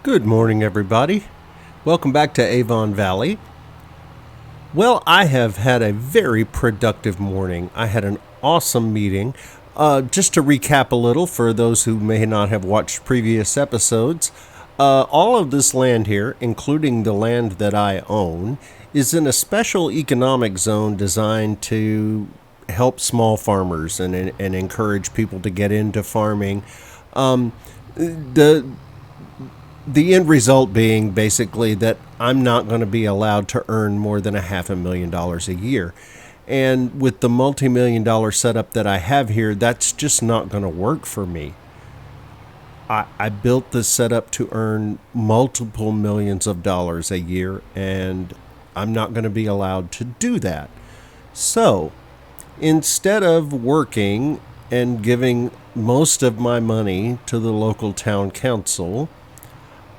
Good morning, everybody. Welcome back to Avon Valley. Well, I have had a very productive morning. I had an awesome meeting. Just to recap a little for those who may not have watched previous episodes, all of this land here, including the land that I own, is in a special economic zone designed to help small farmers and encourage people to get into farming. The the end result being basically that I'm not going to be allowed to earn more than $500,000 a year. And with the multi-million dollar setup that I have here, that's just not going to work for me. I built this setup to earn multiple millions of dollars a year, and I'm not going to be allowed to do that. So instead of working and giving most of my money to the local town council,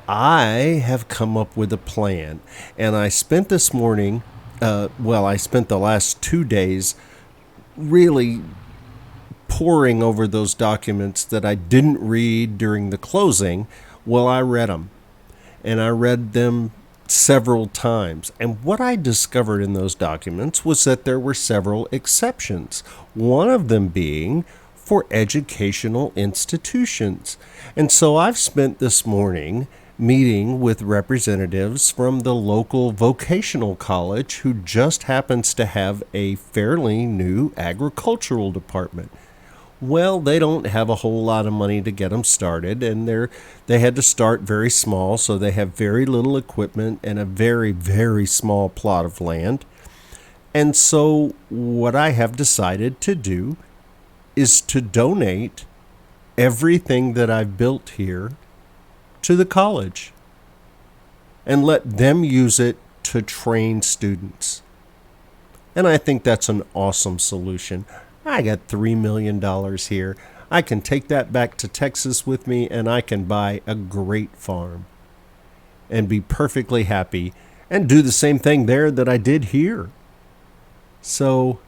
I have come up with a plan. And I spent this morning, I spent the last 2 days really poring over those documents that I didn't read during the closing. Well, I read them. And I read them several times. And what I discovered in those documents was that there were several exceptions. One of them being for educational institutions. And so I've spent this morning meeting with representatives from the local vocational college who just happens to have a fairly new agricultural department. Well, they don't have a whole lot of money to get them started, and they had to start very small, so they have very little equipment and a very, very small plot of land. And so what I have decided to do is to donate everything that I've built here to the college and let them use it to train students. And I think that's an awesome solution. I got $3 million here. I can take that back to Texas with me and I can buy a great farm and be perfectly happy and do the same thing there that I did here. So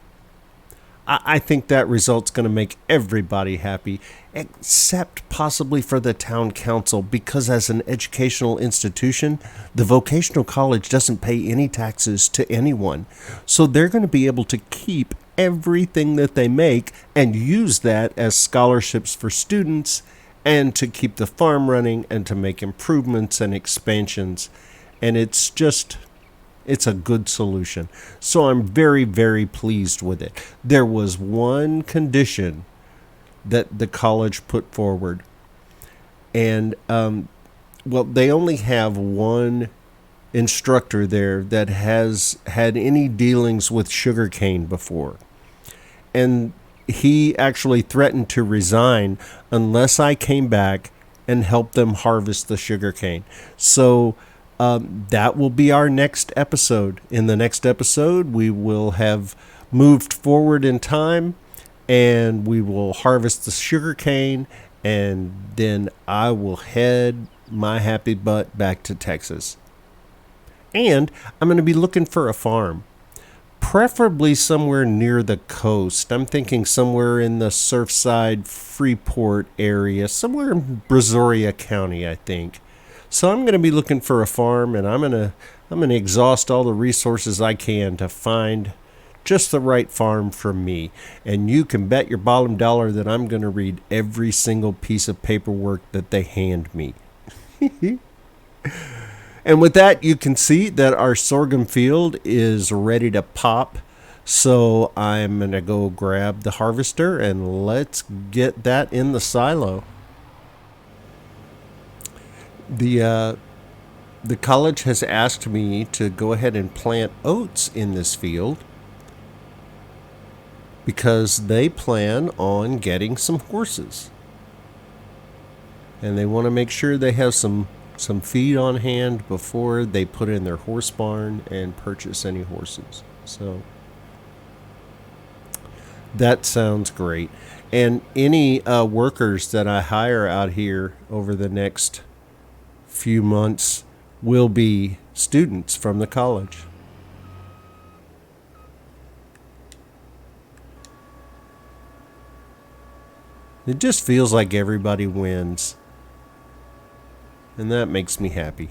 I think that result's going to make everybody happy, except possibly for the town council, because as an educational institution, the vocational college doesn't pay any taxes to anyone. So they're going to be able to keep everything that they make and use that as scholarships for students and to keep the farm running and to make improvements and expansions. And it's a good solution. So I'm very, very pleased with it. There was one condition that the college put forward. And, they only have one instructor there that has had any dealings with sugarcane before. And he actually threatened to resign unless I came back and helped them harvest the sugarcane. So that will be our next episode. In the next episode, we will have moved forward in time and we will harvest the sugar cane, and then I will head my happy butt back to Texas. And I'm going to be looking for a farm, preferably somewhere near the coast. I'm thinking somewhere in the Surfside, Freeport area, somewhere in Brazoria County, I think. So I'm going to be looking for a farm, and I'm going to exhaust all the resources I can to find just the right farm for me. And you can bet your bottom dollar that I'm going to read every single piece of paperwork that they hand me. And with that, you can see that our sorghum field is ready to pop. So I'm going to go grab the harvester and let's get that in the silo. The college has asked me to go ahead and plant oats in this field because they plan on getting some horses. And they want to make sure they have some feed on hand before they put in their horse barn and purchase any horses. So that sounds great. And any workers that I hire out here over the next few months will be students from the college. It just feels like everybody wins. and that makes me happy.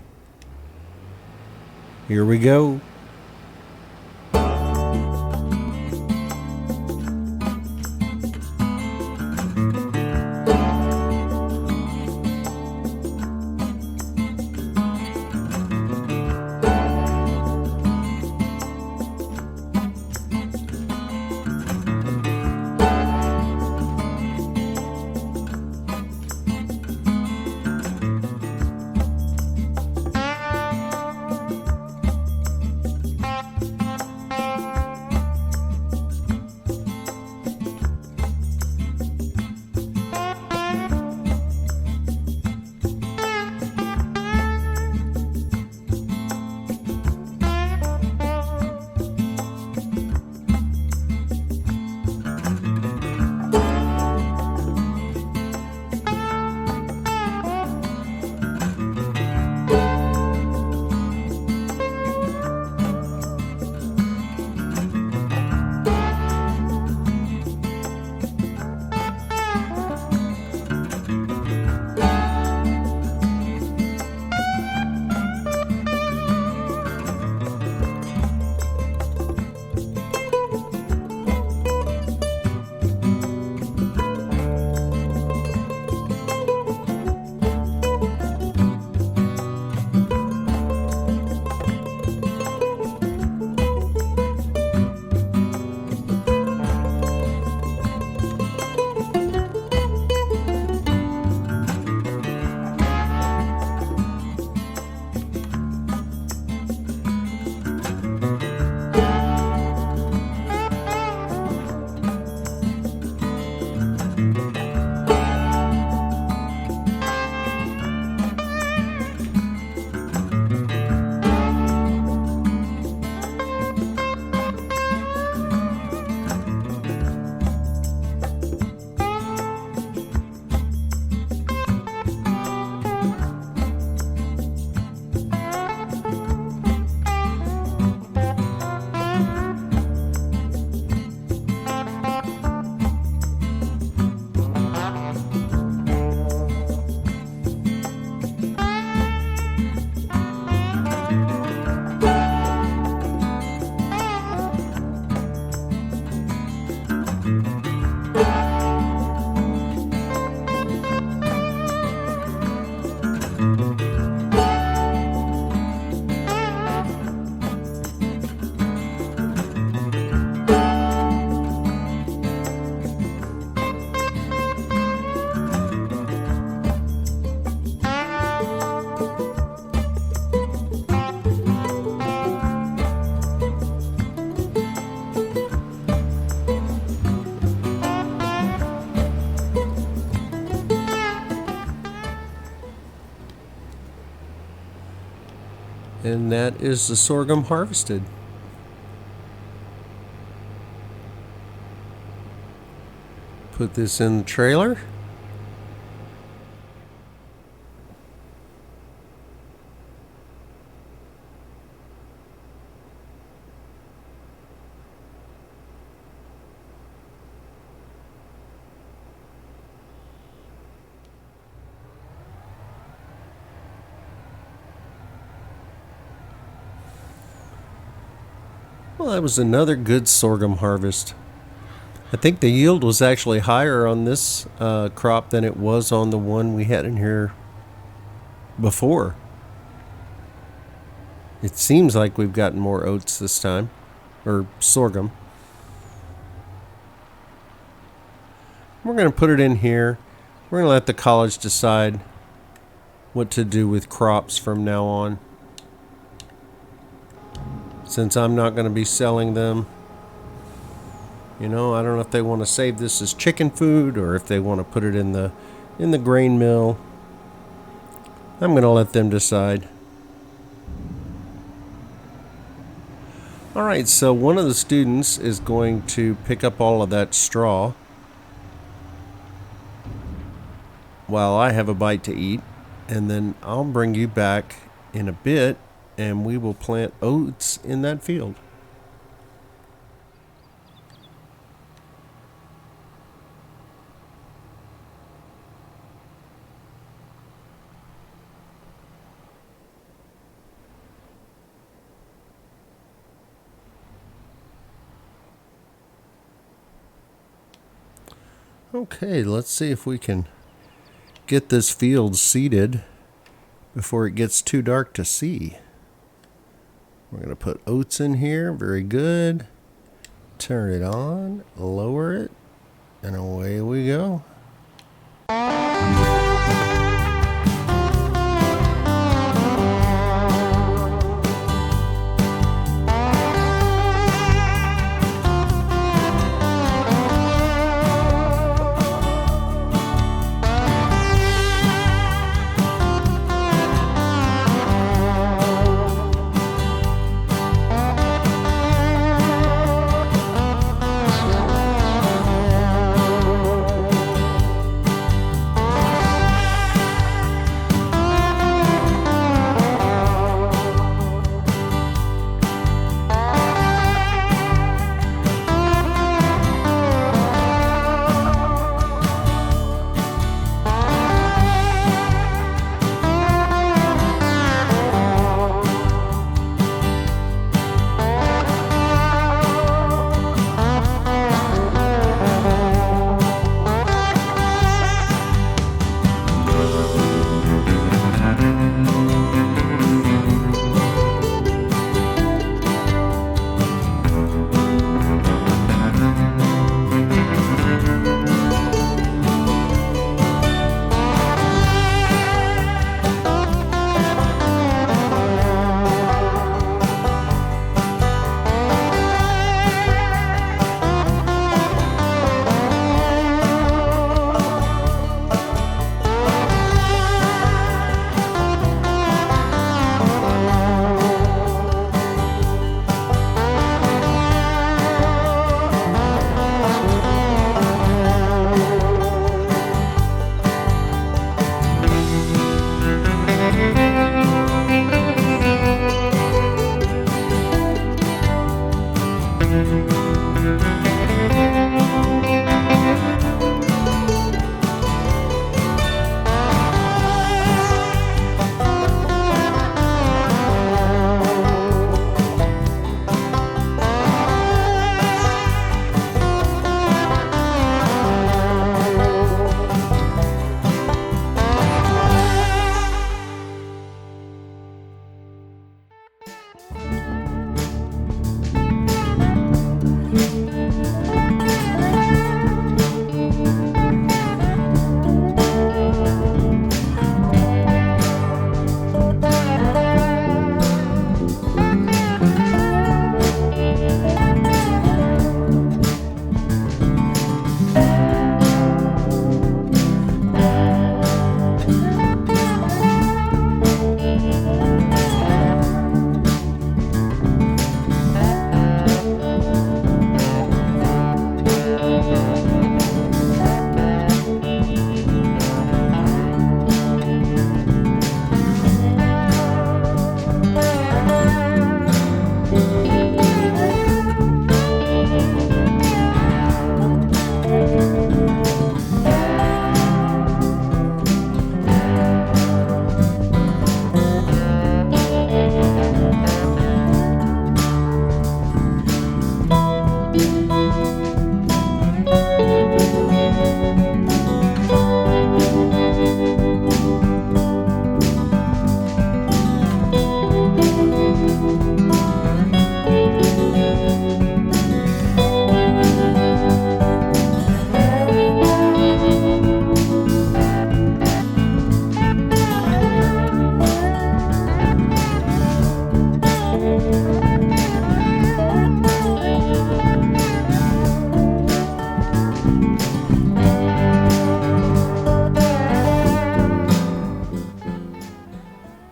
Here we go. And that is the sorghum harvested. Put this in the trailer. Well, that was another good sorghum harvest. I think the yield was actually higher on this crop than it was on the one we had in here before. It seems like we've gotten more oats this time, or sorghum. We're going to put it in here. We're going to let the college decide what to do with crops from now on, since I'm not going to be selling them. You know, I don't know if they want to save this as chicken food or if they want to put it in the grain mill. I'm going to let them decide. All right, so one of the students is going to pick up all of that straw while I have a bite to eat, and then I'll bring you back in a bit and we will plant oats in that field. Okay, let's see if we can get this field seeded before it gets too dark to see. We're going to put oats in here. Very good. Turn it on, lower it, and away we go.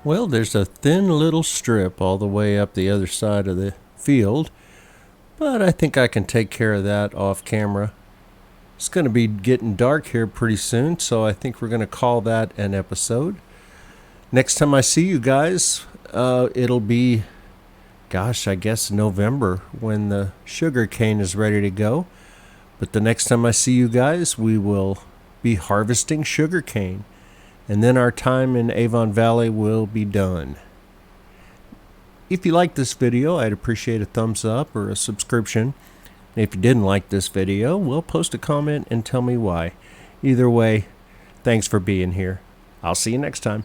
Well, there's a thin little strip all the way up the other side of the field, but I think I can take care of that off camera. It's going to be getting dark here pretty soon, so I think we're going to call that an episode. Next time I see you guys, it'll be, I guess November when the sugar cane is ready to go. But the next time I see you guys, we will be harvesting sugar cane. And then our time in Avon Valley will be done. If you like this video, I'd appreciate a thumbs up or a subscription. If you didn't like this video, well, post a comment and tell me why. Either way, thanks for being here. I'll see you next time.